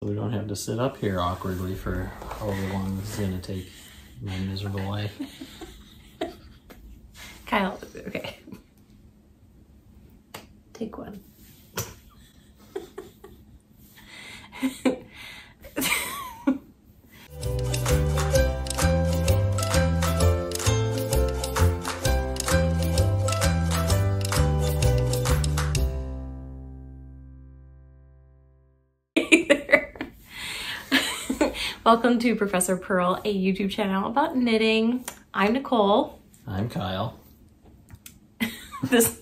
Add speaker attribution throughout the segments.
Speaker 1: We don't have to sit up here awkwardly for however long this is going to take my miserable life.
Speaker 2: Kyle, okay. Take one. Welcome to Professor Purl, a YouTube channel about knitting. I'm Nicole.
Speaker 1: I'm Kyle.
Speaker 2: The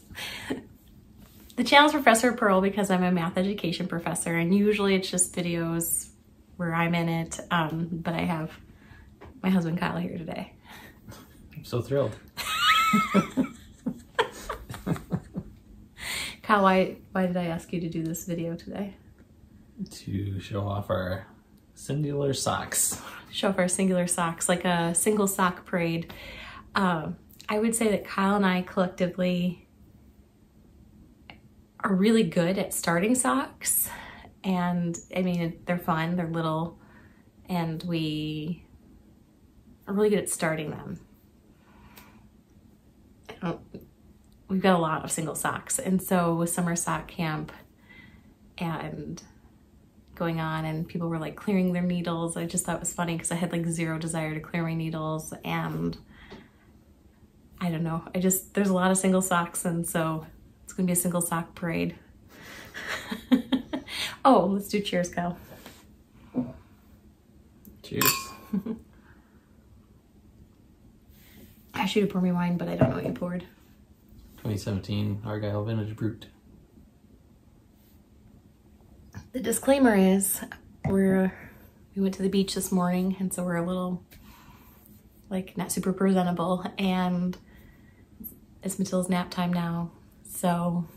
Speaker 2: channel's Professor Purl because I'm a math education professor, and usually it's just videos where I'm in it, but I have my husband Kyle here today.
Speaker 1: I'm so thrilled.
Speaker 2: Kyle, why did I ask you to do this video today?
Speaker 1: To show off our singular socks.
Speaker 2: Show off our singular socks, like a single sock parade. I would say that Kyle and I collectively are really good at starting socks. And I mean, they're fun, they're little, and we are really good at starting them. We've got a lot of single socks. And so with summer sock camp and going on, and people were like clearing their needles, I just thought it was funny because I had like zero desire to clear my needles, and I don't know, there's a lot of single socks, and so it's gonna be a single sock parade. Oh, let's do cheers, Kyle.
Speaker 1: Cheers.
Speaker 2: I should have poured me wine, but I don't know what you poured.
Speaker 1: 2017 Argyle Vintage Brut.
Speaker 2: The disclaimer is we went to the beach this morning, and so we're a little like not super presentable, and it's Matilda's nap time now, so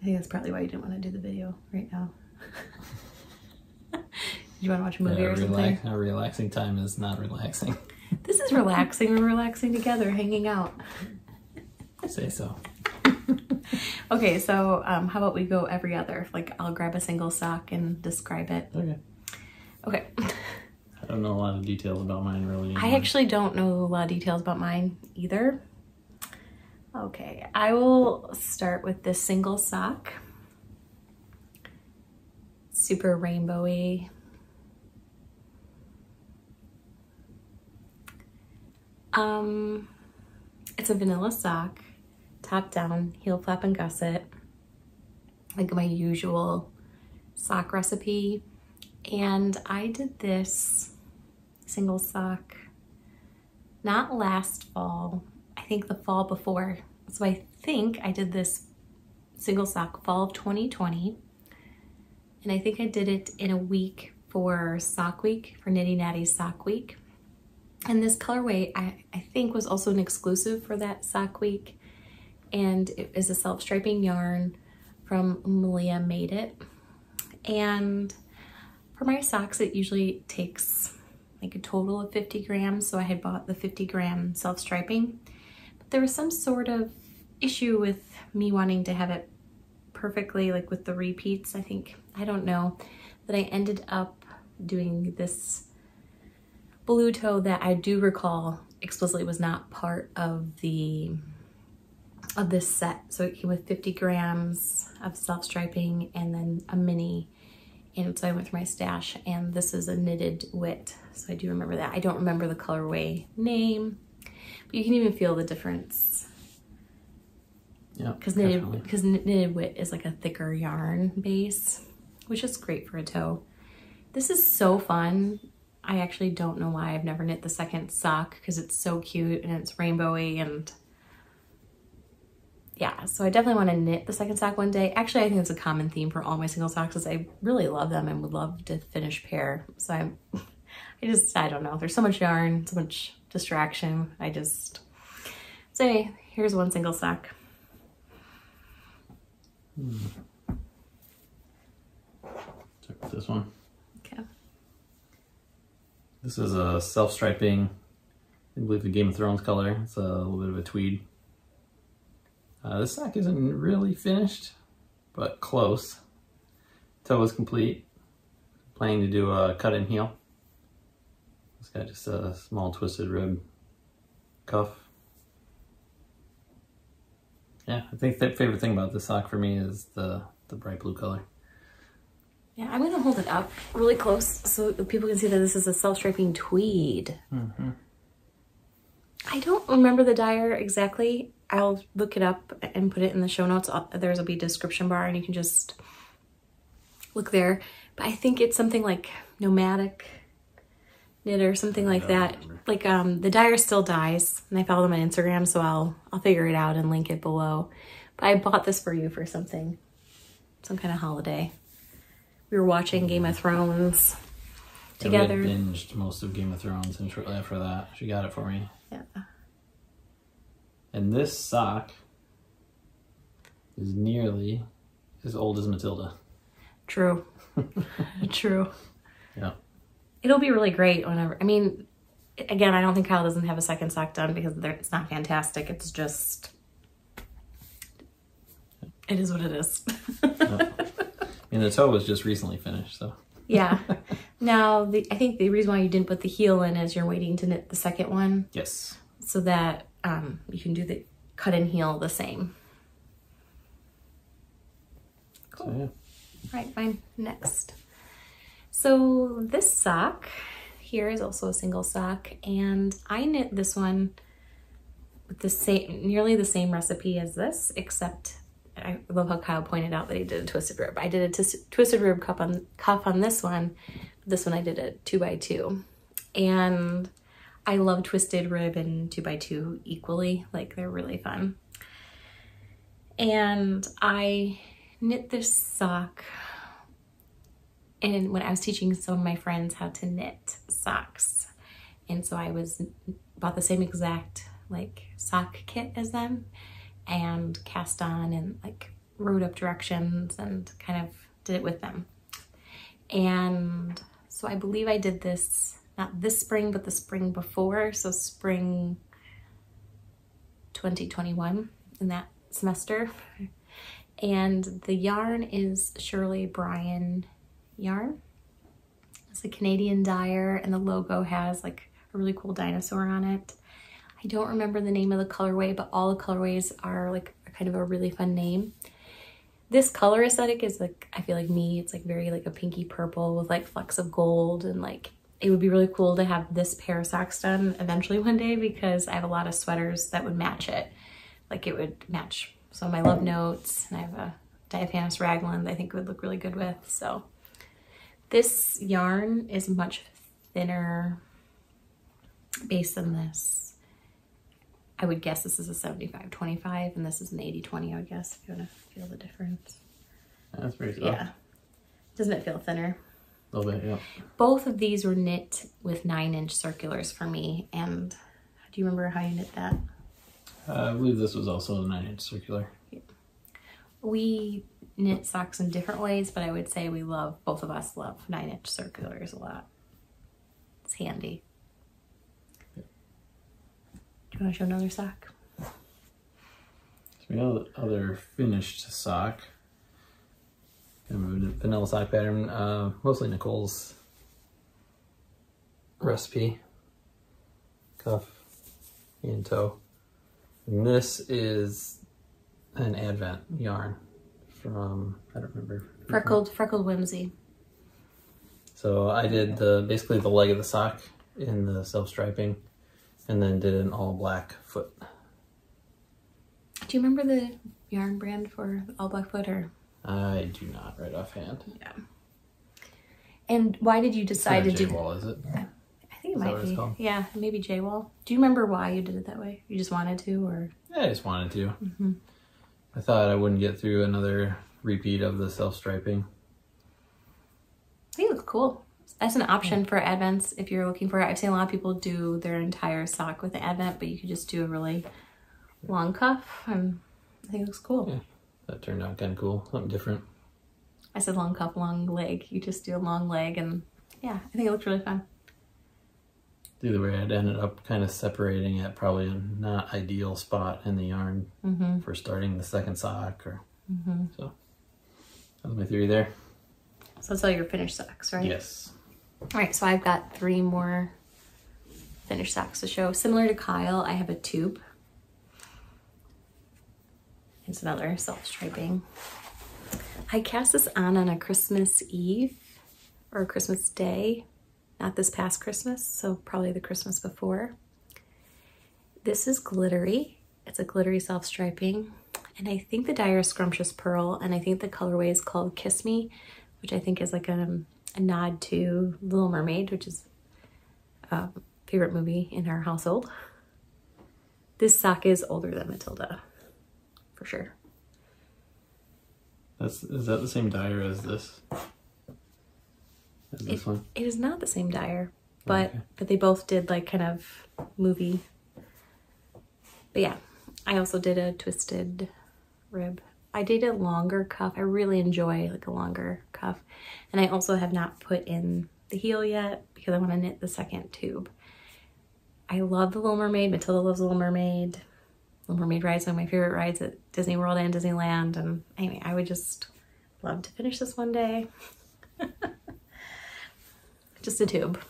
Speaker 2: I think that's probably why you didn't want to do the video right now. Do you want to watch a movie or something?
Speaker 1: A relaxing time is not relaxing.
Speaker 2: This is relaxing. We're relaxing together, hanging out.
Speaker 1: Say so.
Speaker 2: Okay, so how about we go every other? Like, I'll grab a single sock and describe it.
Speaker 1: Okay.
Speaker 2: Okay.
Speaker 1: I don't know a lot of details about mine really anymore.
Speaker 2: I actually don't know a lot of details about mine either. Okay, I will start with this single sock. Super rainbowy. It's a vanilla sock, top down, heel flap and gusset, like my usual sock recipe. And I did this single sock not last fall, I think the fall before. So I think I did this single sock fall of 2020. And I think I did it in a week for Sock Week, for Nitty Natty Sock Week. And this colorway, I think, was also an exclusive for that Sock Week. And it is a self-striping yarn from Malia Mayed It. And for my socks, it usually takes like a total of 50 grams. So I had bought the 50-gram self-striping. But there was some sort of issue with me wanting to have it perfectly, like with the repeats, I think. I don't know. That I ended up doing this blue toe that I do recall explicitly was not part of this set. So it came with 50 grams of self-striping and then a mini. And so I went through my stash, and this is a Knitted Wit. So I do remember that. I don't remember the colorway name, but you can even feel the difference.
Speaker 1: Yeah,
Speaker 2: because Knitted Wit is like a thicker yarn base, which is great for a toe. This is so fun. I actually don't know why I've never knit the second sock, because it's so cute and it's rainbowy, and yeah, so I definitely want to knit the second sock one day. Actually, I think it's a common theme for all my single socks, is I really love them and would love to finish pair. So I don't know. There's so much yarn, so much distraction. So anyway, here's one single sock.
Speaker 1: Check out this one.
Speaker 2: Okay.
Speaker 1: This is a self-striping, I believe the Game of Thrones color. It's a little bit of a tweed. This sock isn't really finished, but close. toe is complete. Planning to do a cut and heel. It's got just a small twisted rib cuff. Yeah, I think the favorite thing about this sock for me is the bright blue color.
Speaker 2: Yeah, I'm gonna hold it up really close so people can see that this is a self-striping tweed.
Speaker 1: Mm-hmm.
Speaker 2: I don't remember the dyer exactly. I'll look it up and put it in the show notes. There's will be a description bar and you can just look there. But I think it's something like Nomadic Knit or something like that. Like the dyer still dyes, and I follow them on Instagram, so I'll figure it out and link it below. But I bought this for you for something, some kind of holiday. We were watching Game of Thrones together.
Speaker 1: We had binged most of Game of Thrones, and shortly after that, she got it for me.
Speaker 2: Yeah.
Speaker 1: And this sock is nearly as old as Matilda.
Speaker 2: True. True.
Speaker 1: Yeah.
Speaker 2: It'll be really great whenever, I mean, again, I don't think Kyle doesn't have a second sock done because it's not fantastic. It's just, it is what it is.
Speaker 1: Yeah. And the toe was just recently finished, so.
Speaker 2: Yeah. Now, I think the reason why you didn't put the heel in is you're waiting to knit the second one.
Speaker 1: Yes.
Speaker 2: So that you can do the cut and heel the same. Cool.
Speaker 1: So, yeah.
Speaker 2: All right, fine. Next. So this sock here is also a single sock, and I knit this one with the same, nearly the same recipe as this, except I love how Kyle pointed out that he did a twisted rib. I did a twisted rib cuff on this one. This one I did a 2x2, and I love twisted rib and 2x2 equally. Like, they're really fun. And I knit this sock and when I was teaching some of my friends how to knit socks. And so I bought the same exact like sock kit as them and cast on and like wrote up directions and kind of did it with them. And so I believe I did this, not this spring, but the spring before. So spring 2021 in that semester. And the yarn is Shirley Brian Yarn. It's a Canadian dyer, and the logo has like a really cool dinosaur on it. I don't remember the name of the colorway, but all the colorways are like kind of a really fun name. This color aesthetic is like, I feel like me, it's like very like a pinky purple with like flecks of gold, and like it would be really cool to have this pair of socks done eventually one day because I have a lot of sweaters that would match it. Like it would match some of my love notes, and I have a diaphanous raglan that I think would look really good with. So this yarn is much thinner base than this. I would guess this is a 75-25 and this is an 80-20, I would guess, if you want to feel the difference.
Speaker 1: That's pretty soft.
Speaker 2: Yeah. Doesn't it feel thinner?
Speaker 1: A little bit, yeah.
Speaker 2: Both of these were knit with 9-inch circulars for me. And do you remember how you knit that?
Speaker 1: I believe this was also a 9-inch circular.
Speaker 2: Yeah. We knit socks in different ways, but I would say both of us love 9-inch circulars a lot. It's handy.
Speaker 1: Yeah.
Speaker 2: Do you want to show another sock?
Speaker 1: So we know the other finished sock. Vanilla sock pattern, mostly Nicole's recipe. Cuff and toe. And this is an Advent yarn from, I don't remember.
Speaker 2: Freckled Whimsy.
Speaker 1: So I did basically the leg of the sock in the self-striping and then did an all black foot.
Speaker 2: Do you remember the yarn brand for all black foot or?
Speaker 1: I do not right offhand.
Speaker 2: Yeah. And why did you decide to do
Speaker 1: J-Wall, is it?
Speaker 2: I think it might be. Yeah, maybe J-Wall. Do you remember why you did it that way? You just wanted to, or?
Speaker 1: Yeah, I just wanted to. Mm-hmm. I thought I wouldn't get through another repeat of the self-striping.
Speaker 2: I think it looks cool. That's an option for Advents if you're looking for it. I've seen a lot of people do their entire sock with the Advent, but you could just do a really long cuff, and I think it looks cool.
Speaker 1: Yeah, that turned out kind of cool. Something different.
Speaker 2: I said long cuff, long leg. You just do a long leg, and yeah, I think it looks really fun.
Speaker 1: Either way, I'd ended up kind of separating at probably a not ideal spot in the yarn for starting the second sock. So that was my theory there.
Speaker 2: So that's all your finished socks, right?
Speaker 1: Yes.
Speaker 2: All right, so I've got 3 more finished socks to show. Similar to Kyle, I have a tube. It's another self-striping. I cast this on a Christmas Eve or Christmas Day, not this past Christmas, so probably the Christmas before. This is glittery. It's a glittery self-striping, and I think the dye is Scrumptious Purl, and I think the colorway is called Kiss Me, which I think is like a nod to Little Mermaid, which is a favorite movie in our household. This sock is older than Matilda, for sure.
Speaker 1: Is that the same dyer as this? As this one?
Speaker 2: It is not the same dyer, but
Speaker 1: Okay.
Speaker 2: but they both did like kind of movie. But yeah, I also did a twisted rib. I did a longer cuff. I really enjoy like a longer cuff. And I also have not put in the heel yet because I want to knit the second tube. I love the Little Mermaid. Matilda loves Little Mermaid. Little Mermaid rides one of my favorite rides at Disney World and Disneyland. And anyway, I would just love to finish this one day. Just a tube.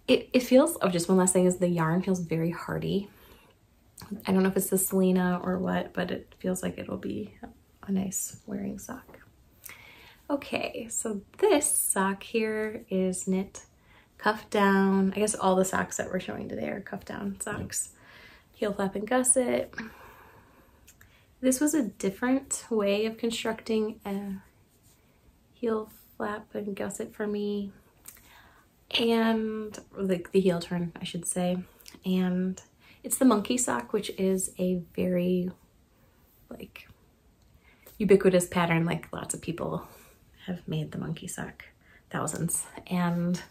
Speaker 2: It feels, oh, just one last thing is the yarn feels very hardy. I don't know if it's the Selena or what, but it feels like it'll be a nice wearing sock. Okay, so this sock here is knit cuff down. I guess all the socks that we're showing today are cuff down socks. Heel flap and gusset. This was a different way of constructing a heel flap and gusset for me, and like the heel turn, I should say. And it's the monkey sock, which is a very like ubiquitous pattern. Like lots of people have made the monkey sock, thousands, and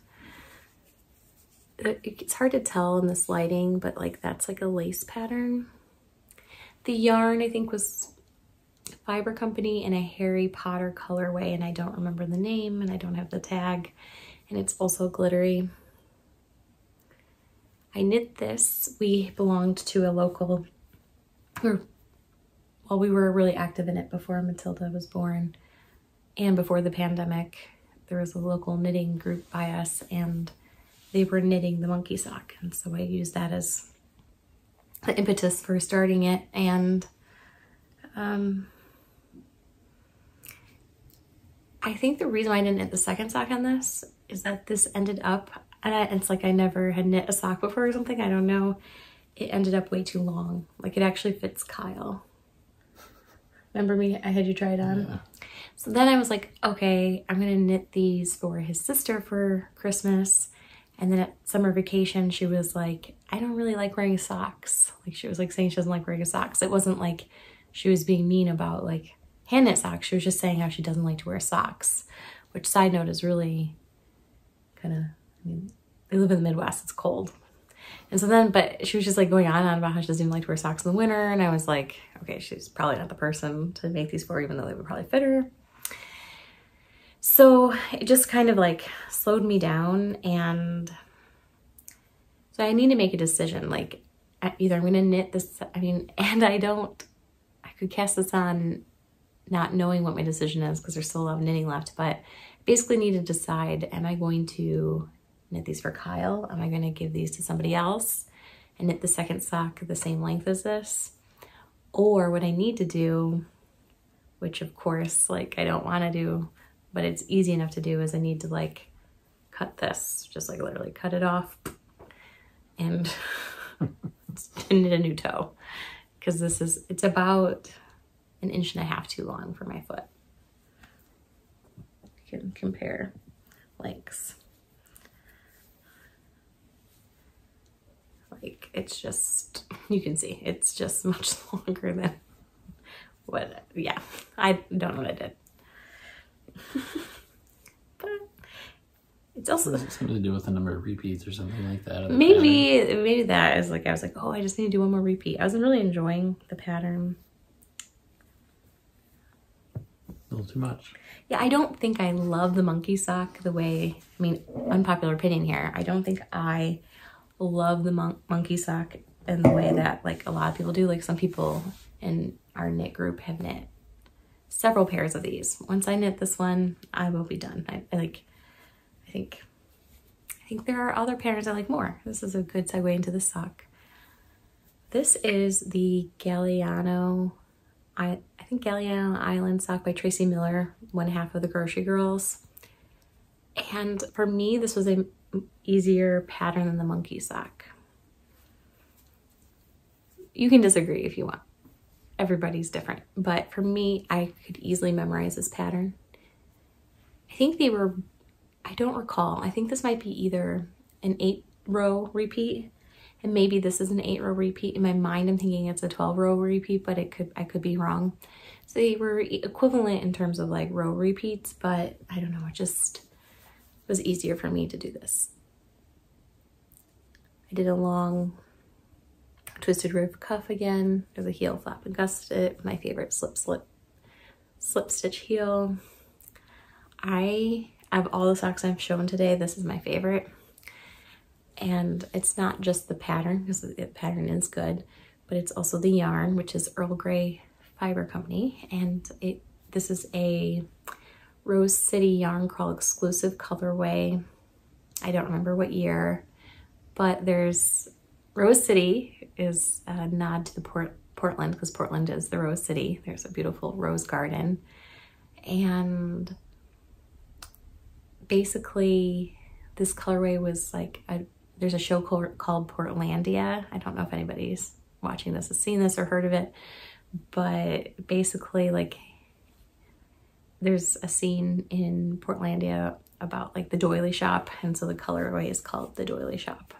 Speaker 2: it's hard to tell in this lighting, but like that's like a lace pattern. The yarn I think was Fiber Company in a Harry Potter colorway, and I don't remember the name and I don't have the tag, and it's also glittery. I knit this. We belonged to a local, well, we were really active in it before Matilda was born and before the pandemic. There was a local knitting group by us, and they were knitting the monkey sock, and so I used that as the impetus for starting it. And I think the reason why I didn't knit the second sock on this is that this ended up, and it's like I never had knit a sock before or something, I don't know, it ended up way too long. Like it actually fits Kyle. Remember me? I had you try it on. Yeah. So then I was like, okay, I'm gonna knit these for his sister for Christmas. And then at summer vacation, she was like, I don't really like wearing socks. Like she was like saying she doesn't like wearing socks. It wasn't like she was being mean about like hand knit socks. She was just saying how she doesn't like to wear socks, which side note is really kind of, I mean, they live in the Midwest, it's cold. And so then, but she was just like going on and on about how she doesn't even like to wear socks in the winter. And I was like, okay, she's probably not the person to make these for, even though they would probably fit her. So it just kind of like slowed me down, and so I need to make a decision. Like either I'm going to knit this, and I could cast this on not knowing what my decision is because there's still a lot of knitting left, but basically need to decide, am I going to knit these for Kyle? Am I going to give these to somebody else and knit the second sock the same length as this? Or what I need to do, which of course, like I don't want to do, but it's easy enough to do, is I need to like cut this, just like literally cut it off and knit a new toe. Because it's about 1.5 inches too long for my foot. You can compare lengths. Like it's just, you can see, it's just much longer than what, yeah, I don't know what I did. But it's also
Speaker 1: something to do with the number of repeats or something like that.
Speaker 2: Maybe that is like, I was like, oh, I just need to do one more repeat. I was really enjoying the pattern.
Speaker 1: A little too much.
Speaker 2: Yeah, I don't think I love the monkey sock the way, I mean, unpopular opinion here, I don't think I love the monkey sock in the way that like a lot of people do. Like some people in our knit group have knit several pairs of these. Once I knit this one, I will be done. I think there are other patterns I like more. This is a good segue into the sock. This is the Gailano, I think Gailano Island sock by Tracy Miller, one half of the Grocery Girls. And for me, this was an easier pattern than the monkey sock. You can disagree if you want. Everybody's different. But for me, I could easily memorize this pattern. I think they were, I don't recall. I think this might be either an 8-row repeat, and maybe this is an 8-row repeat. In my mind, I'm thinking it's a 12-row repeat, but I could be wrong. So they were equivalent in terms of like row repeats, but I don't know, it just was easier for me to do this. I did a long twisted rib cuff again. There's a heel flap and gusset, my favorite slip stitch heel. Of all the socks I've shown today, this is my favorite. And it's not just the pattern, because the pattern is good, but it's also the yarn, which is Earl Grey Fiber Company. And this is a Rose City Yarn Crawl exclusive colorway. I don't remember what year, but there's Rose City is a nod to the Portland, because Portland is the Rose City. There's a beautiful rose garden. And basically this colorway was like there's a show called Portlandia. I don't know if anybody's watching this has seen this or heard of it, but basically like there's a scene in Portlandia about like the doily shop, and so the colorway is called the doily shop.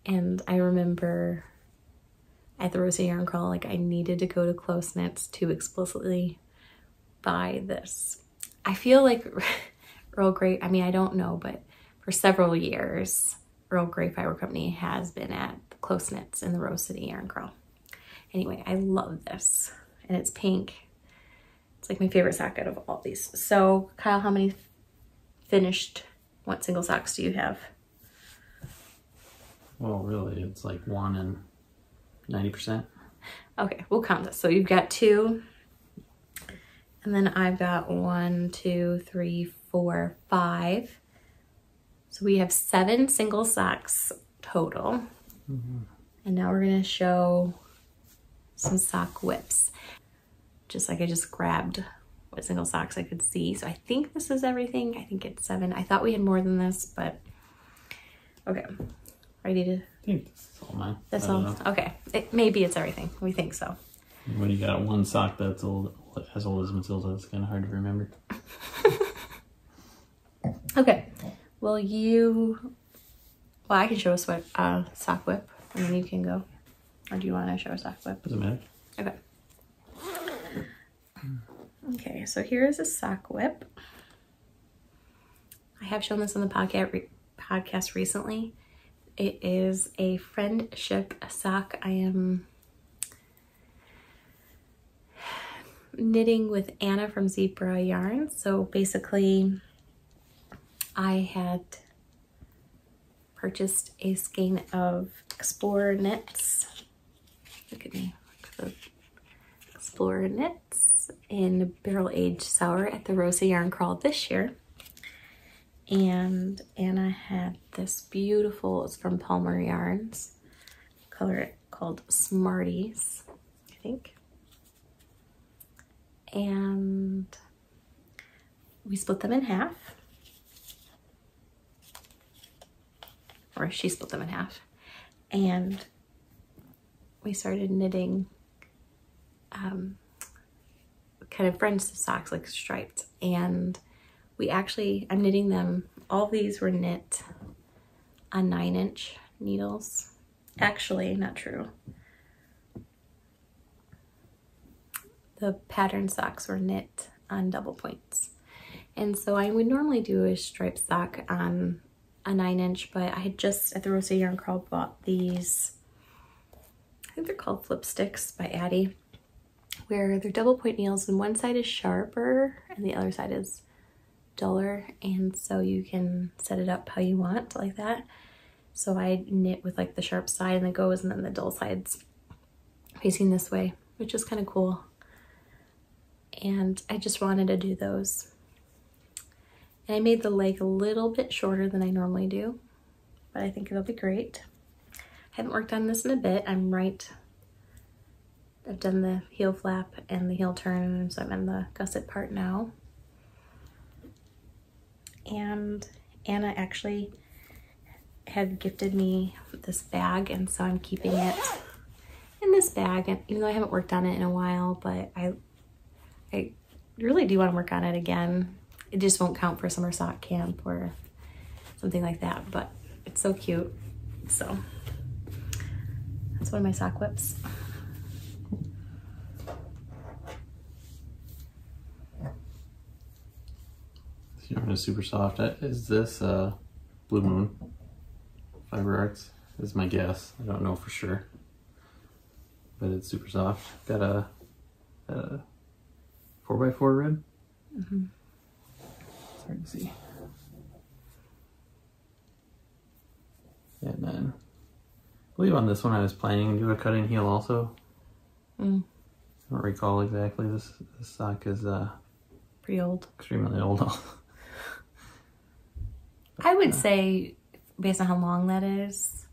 Speaker 2: And I remember at the Rose City Yarn Crawl, like I needed to go to Close Knits to explicitly buy this. I feel like Earl Grey, I mean, I don't know, but for several years, Earl Grey Fiber Company has been at Close Knits in the Rose City Yarn Crawl. Anyway, I love this, and it's pink. It's like my favorite sock out of all these. So Kyle, how many finished what single socks do you have?
Speaker 1: Well, really, it's like 1 and 90%.
Speaker 2: Okay, we'll count this. So you've got 2, and then I've got 1, 2, 3, 4, 5. So we have 7 single socks total. And now we're gonna show some sock whips. Just like I just grabbed what single socks I could see. So I think this is everything. I think it's 7. I thought we had more than this, but okay. Ready to?
Speaker 1: I think this is all mine.
Speaker 2: That's all? Okay. Maybe it's everything. We think so.
Speaker 1: When you got one sock that's as old as Matilda, it's kind of hard to remember.
Speaker 2: Okay. Well, I can show a sock whip, and then you can go. Or do you want to show a sock whip?
Speaker 1: Doesn't matter.
Speaker 2: Okay. Okay, so here is a sock whip. I have shown this on the podcast recently. It is a friendship sock. I am knitting with Anna from Zebra Yarn. So basically, I had purchased a skein of Explorer knits. Look at me, look at the Explorer knits in Barrel Aged Sour at the Rosa Yarn Crawl this year. And Anna had this beautiful, it's from Palmer Yarns, color called Smarties, I think. And we split them in half. Or she split them in half. And we started knitting kind of French socks, like striped. And I'm knitting them, all these were knit on 9-inch needles. Actually, not true. The pattern socks were knit on double points. And so I would normally do a striped sock on a 9-inch, but I had just at the Rosa Yarn Crawl bought these, I think they're called Flip Sticks by Addie, where they're double point needles and one side is sharper and the other side is duller, and so you can set it up how you want, like that. So I knit with like the sharp side and the goes, and then the dull sides facing this way, which is kind of cool. and I just wanted to do those. And I made the leg a little bit shorter than I normally do, but I think it'll be great. I haven't worked on this in a bit. I've done the heel flap and the heel turn, so I'm in the gusset part now. And Anna actually had gifted me this bag, and so I'm keeping it in this bag. And even though I haven't worked on it in a while, but I really do want to work on it again. It just won't count for summer sock camp or something like that, but it's so cute. So that's one of my sock whips.
Speaker 1: This yarn is super soft. Is this Blue Moon Fiber Arts? Is my guess. I don't know for sure, but it's super soft. Got a 4x4 rib.
Speaker 2: Mm-hmm.
Speaker 1: It's hard to see. And then I believe on this one I was planning to do a cut-in heel also. I don't recall exactly. This sock is
Speaker 2: Pretty old.
Speaker 1: Extremely old.
Speaker 2: I would say, based on how long that is,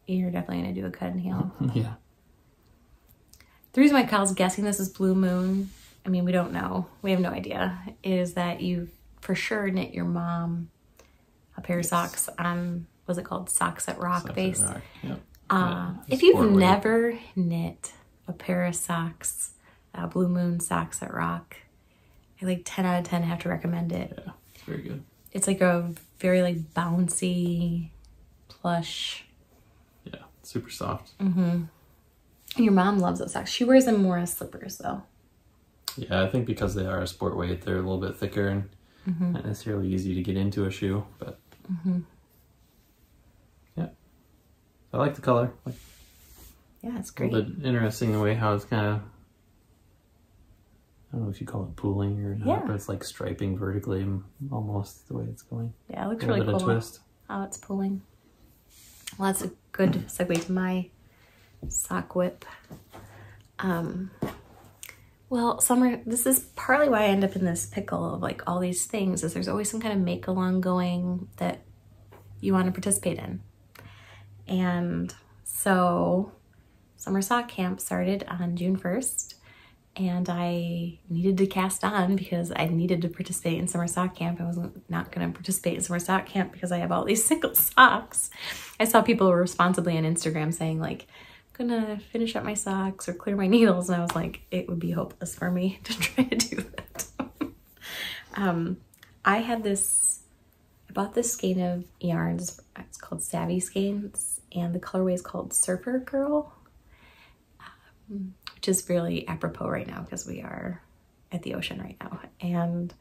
Speaker 2: you're definitely going to do a cut and heel.
Speaker 1: Yeah.
Speaker 2: The reason why Kyle's guessing this is Blue Moon, I mean, we don't know. We have no idea. Is that you've for sure knit your mom a pair of socks on, what's it called? Socks at Rock
Speaker 1: Socks
Speaker 2: base.
Speaker 1: at Rock. Yep.
Speaker 2: If you've never knit a pair of socks, Blue Moon socks at Rock, I like 10 out of 10 have to recommend it.
Speaker 1: Yeah, it's very good.
Speaker 2: It's like a very like bouncy, plush.
Speaker 1: Yeah, super soft.
Speaker 2: Mm-hmm. And your mom loves those socks. She wears them more as slippers though.
Speaker 1: Yeah, I think because they are a sport weight, they're a little bit thicker and not necessarily easy to get into a shoe, but yeah. I like the color.
Speaker 2: Yeah, it's great.
Speaker 1: A little bit interesting the way how it's kind of, I don't know if you call it pooling or not, but it's like striping vertically almost the way it's going.
Speaker 2: Yeah, it looks really cool.
Speaker 1: A twist.
Speaker 2: How it's pulling. Well, that's a good segue to my sock whip. Well, summer, this is partly why I end up in this pickle of like all these things, is there's always some kind of make along going that you want to participate in. And so summer sock camp started on June 1st, and I needed to cast on because I needed to participate in summer sock camp. I wasn't not going to participate in summer sock camp because I have all these single socks. I saw people responsibly on Instagram saying like, gonna finish up my socks or clear my needles, and I was like, it would be hopeless for me to try to do that. I bought this skein of yarns. It's called Savvy Skeins, and the colorway is called Surfer Girl, which is really apropos right now because we are at the ocean right now, and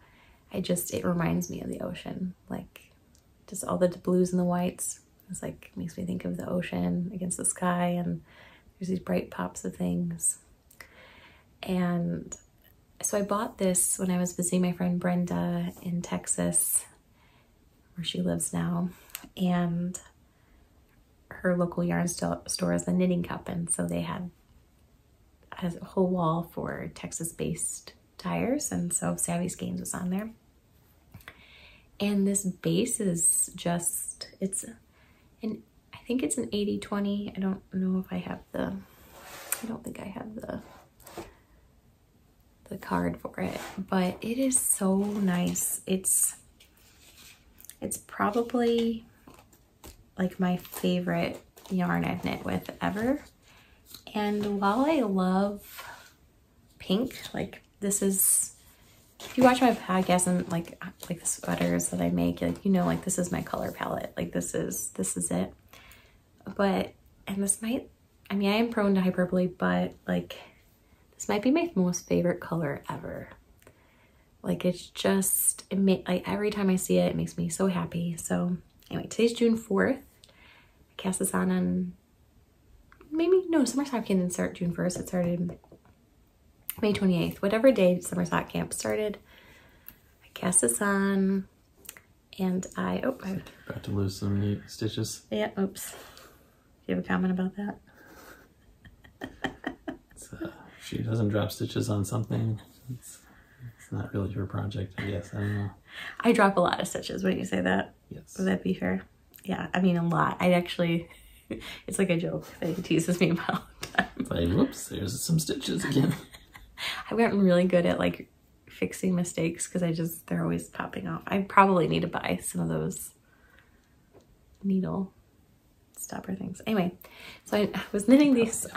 Speaker 2: it reminds me of the ocean, like just all the blues and the whites. It's like makes me think of the ocean against the sky, and there's these bright pops of things. And so I bought this when I was visiting my friend Brenda in Texas, where she lives now, and her local yarn store is the Knitting Cup, and so they had a whole wall for Texas-based tires, and so Savvy Skeins was on there. And this base is just, I think it's an 80-20. I don't know if I have I don't think I have the card for it, but it is so nice. It's probably like my favorite yarn I've knit with ever. And while I love pink, like this is, if you watch my podcast and like the sweaters that I make, like, you know, like this is my color palette. Like this is it. But, and this might, I mean, I am prone to hyperbole, but like this might be my most favorite color ever. Like it's just, like every time I see it, it makes me so happy. So anyway, today's June 4th. I cast this on summer sock camp didn't start June 1st. It started May 28th. Whatever day summer sock camp started, I cast this on, and I
Speaker 1: about to lose some neat stitches.
Speaker 2: Yeah, oops. Do you have a comment about that?
Speaker 1: If she doesn't drop stitches on something, not really your project, I guess. I don't know.
Speaker 2: I drop a lot of stitches. Wouldn't you say that?
Speaker 1: Yes.
Speaker 2: Would that be fair? Yeah, I mean a lot. I actually, it's like a joke that he teases me about.
Speaker 1: It's like, whoops, there's some stitches again.
Speaker 2: I've gotten really good at like fixing mistakes because they're always popping off. I probably need to buy some of those needle stopper things. Anyway, so I was knitting these.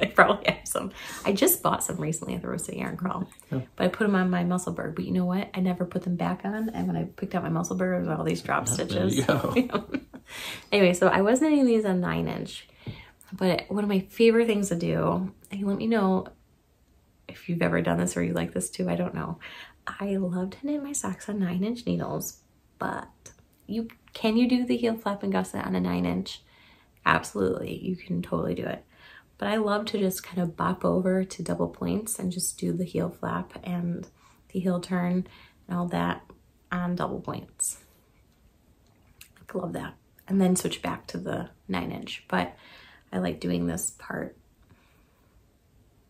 Speaker 2: I probably have some. I just bought some recently at the Roasted Yarn Crawl, but I put them on my Musselburgh. But you know what? I never put them back on. And when I picked out my Musselburgh, there was all these drop stitches.
Speaker 1: There you go.
Speaker 2: Anyway, so I was knitting these on 9-inch, but one of my favorite things to do, and let me know if you've ever done this or you like this too, I don't know. I love to knit my socks on 9-inch needles, but can you do the heel flap and gusset on a 9-inch? Absolutely, you can totally do it. But I love to just kind of bop over to double points and just do the heel flap and the heel turn and all that on double points. I love that. And then switch back to the 9-inch. But I like doing this part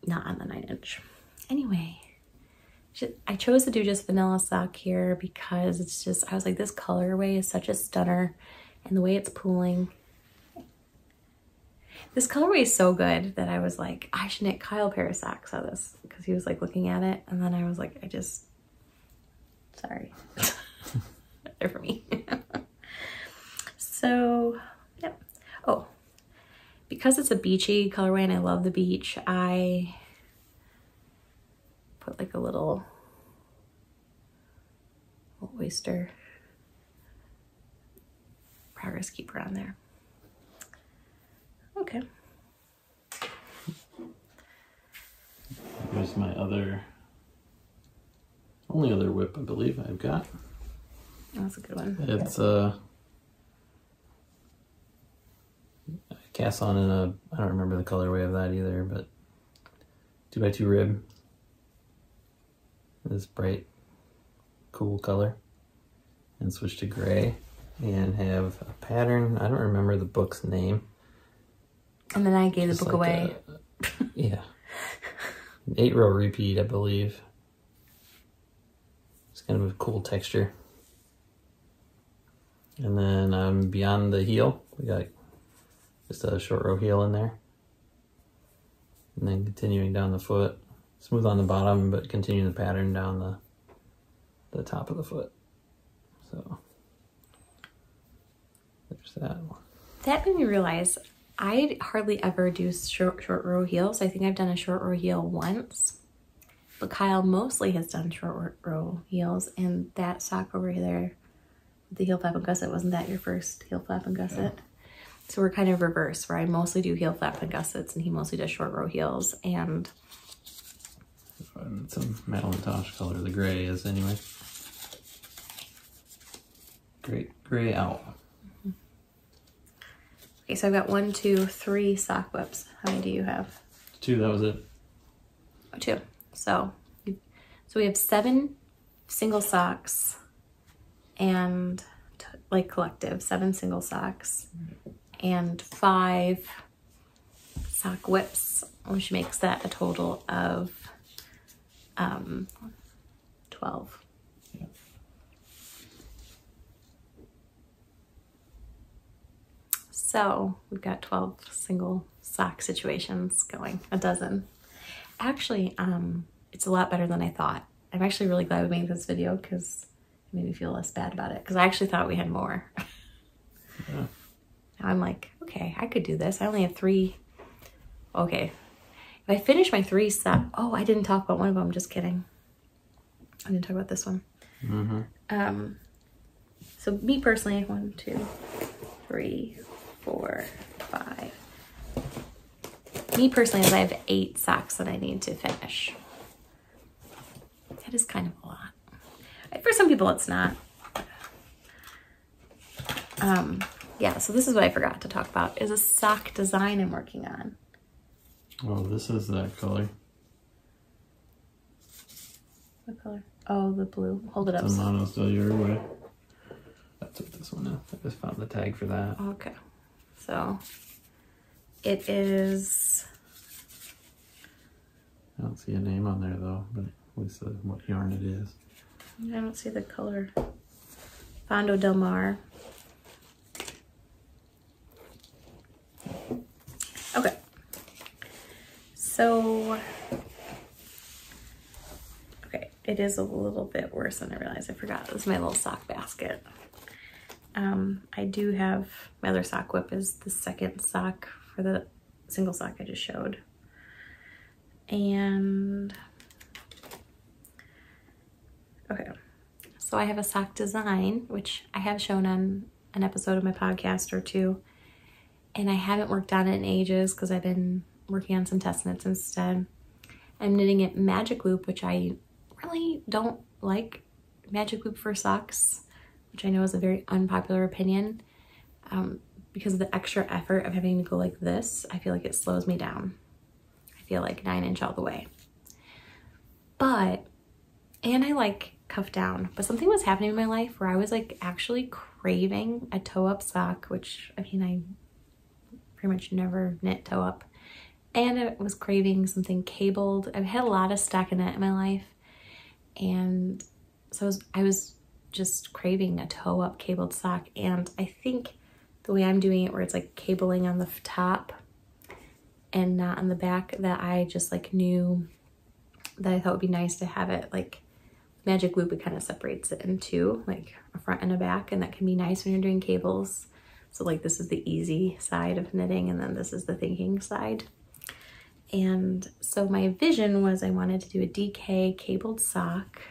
Speaker 2: not on the 9-inch. Anyway, I chose to do just vanilla sock here because it's just, I was like, this colorway is such a stunner, and the way it's pooling. This colorway is so good that I was like, I should knit Kyle a pair of socks out of this, because he was like looking at it, and then I was like, sorry. They're for me. So, yep. Oh, because it's a beachy colorway and I love the beach, I put like a little oyster progress keeper on there. Okay.
Speaker 1: Here's my only other whip I believe I've got.
Speaker 2: That's a good one.
Speaker 1: It's cast on in a, I don't remember the colorway of that either, but 2x2 rib. This bright, cool color. And switch to gray and have a pattern. I don't remember the book's name.
Speaker 2: And then I gave the book away.
Speaker 1: Yeah. 8-row repeat, I believe. It's kind of a cool texture. And then beyond the heel, we got just a short row heel in there. And then continuing down the foot. Smooth on the bottom, but continue the pattern down the top of the foot. So, there's that one.
Speaker 2: That made me realize I hardly ever do short row heels. I think I've done a short row heel once, but Kyle mostly has done short row heels, and that sock over there, the heel flap and gusset, wasn't that your first heel flap and gusset? Yeah. So we're kind of reverse, where I mostly do heel flap and gussets and he mostly does short row heels. And
Speaker 1: some Malintosh color the gray is anyway. Great gray out.
Speaker 2: Mm-hmm. Okay, so I've got 1, 2, 3 sock whips. How many do you have?
Speaker 1: 2, that was it.
Speaker 2: Oh, 2. So we have 7 single socks and like collective 7 single socks and 5 sock whips, which makes that a total of 12.
Speaker 1: Yeah.
Speaker 2: So we've got 12 single sock situations going, a dozen. Actually, it's a lot better than I thought. I'm actually really glad we made this video because it made me feel less bad about it, because I actually thought we had more.
Speaker 1: Yeah.
Speaker 2: Now I'm like, okay, I could do this. I only have 3. Okay. If I finish my 3 sock, oh, I didn't talk about one of them, just kidding. I didn't talk about this one.
Speaker 1: Mm-hmm.
Speaker 2: So me personally, 1, 2, 3, 4, 5. Me personally, I have 8 socks that I need to finish. That is kind of a lot. For some people, it's not. Yeah, so this is what I forgot to talk about, is a sock design I'm working on.
Speaker 1: Oh, this is that color.
Speaker 2: What color? Oh, the blue. Hold it up.
Speaker 1: The Manos del Uraguay. That's what this one is. I just found the tag for that.
Speaker 2: Okay. So it is...
Speaker 1: I don't see a name on there though, but at least what yarn it is.
Speaker 2: I don't see the color. Fondo Del Mar. Okay. So, okay, it is a little bit worse than I realized. I forgot. This is my little sock basket. I do have, my other sock whip is the second sock for the single sock I just showed. And, okay, so I have a sock design, which I have shown on an episode of my podcast or two, and I haven't worked on it in ages because I've been working on some test knits instead. I'm knitting it magic loop, which I really don't like magic loop for socks, which I know is a very unpopular opinion. Because of the extra effort of having to go like this, I feel like it slows me down. I feel like 9-inch all the way. But, and I like cuff down, but something was happening in my life where I was like actually craving a toe up sock, which I mean, I pretty much never knit toe up. And I was craving something cabled. I've had a lot of stockinette in my life. And so I was just craving a toe up cabled sock. And I think the way I'm doing it, where it's like cabling on the top and not on the back, that I just like knew that I thought would be nice to have it like magic loop. It kind of separates it into like a front and a back, and that can be nice when you're doing cables. So like this is the easy side of knitting, and then this is the thinking side. And so my vision was I wanted to do a DK cabled sock.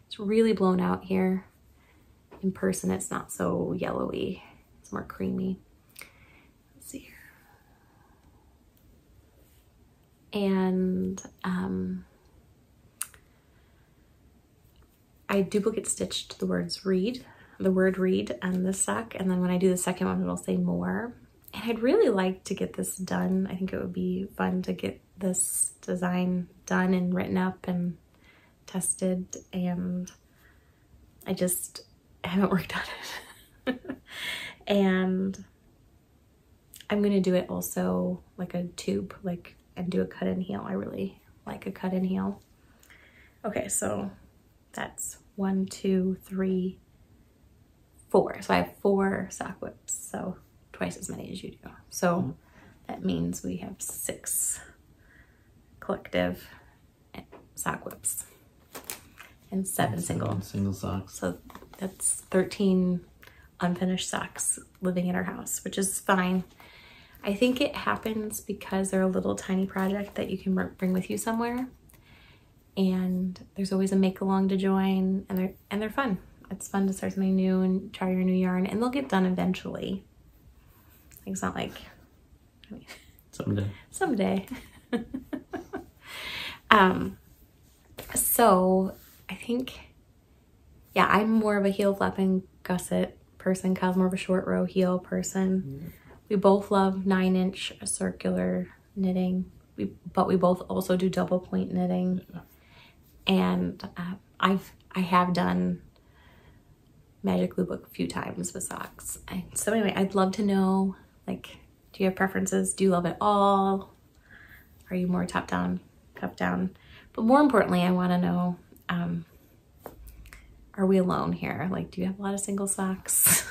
Speaker 2: It's really blown out here. In person, it's not so yellowy. It's more creamy. Let's see here. And I duplicate stitched the word read on this sock, and then when I do the second one, it'll say more. And I'd really like to get this done. I think it would be fun to get this design done and written up and tested, and I just haven't worked on it. And I'm gonna do it also like a tube, like, and do a cut-in heel. I really like a cut-in heel. Okay, so that's 1, 2, 3, 4. So I have 4 sock whips, so twice as many as you do. So that means we have 6 collective sock whips and 7 single
Speaker 1: socks.
Speaker 2: So that's 13 unfinished socks living in our house, which is fine. I think it happens because they're a little tiny project that you can bring with you somewhere, and there's always a make along to join, and they're fun. It's fun to start something new and try your new yarn, and they'll get done eventually. It's not like, I mean, someday. So I think, yeah, I'm more of a heel flapping gusset person. Kyle's more of a short row heel person. We both love 9-inch circular knitting, but we both also do double point knitting. And I have done magic loop a few times with socks. And so anyway, I'd love to know, like, do you have preferences? Do you love it all? Are you more top down, cuff down? But more importantly, I want to know, are we alone here? Like, do you have a lot of single socks?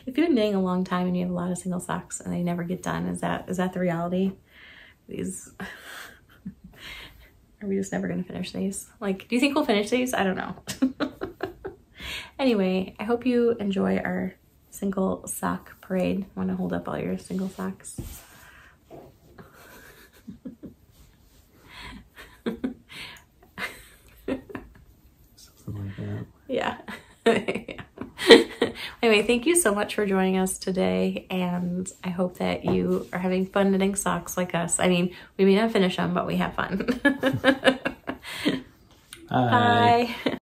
Speaker 2: If you've been knitting a long time and you have a lot of single socks and they never get done, is that the reality? Are we just never gonna finish these? Like, do you think we'll finish these? I don't know. Anyway, I hope you enjoy our single sock parade. Want to hold up all your single socks?
Speaker 1: Something like that.
Speaker 2: Yeah. Anyway, thank you so much for joining us today, and I hope that you are having fun knitting socks like us. I mean, we may not finish them, but we have fun.
Speaker 1: Bye.
Speaker 2: Bye.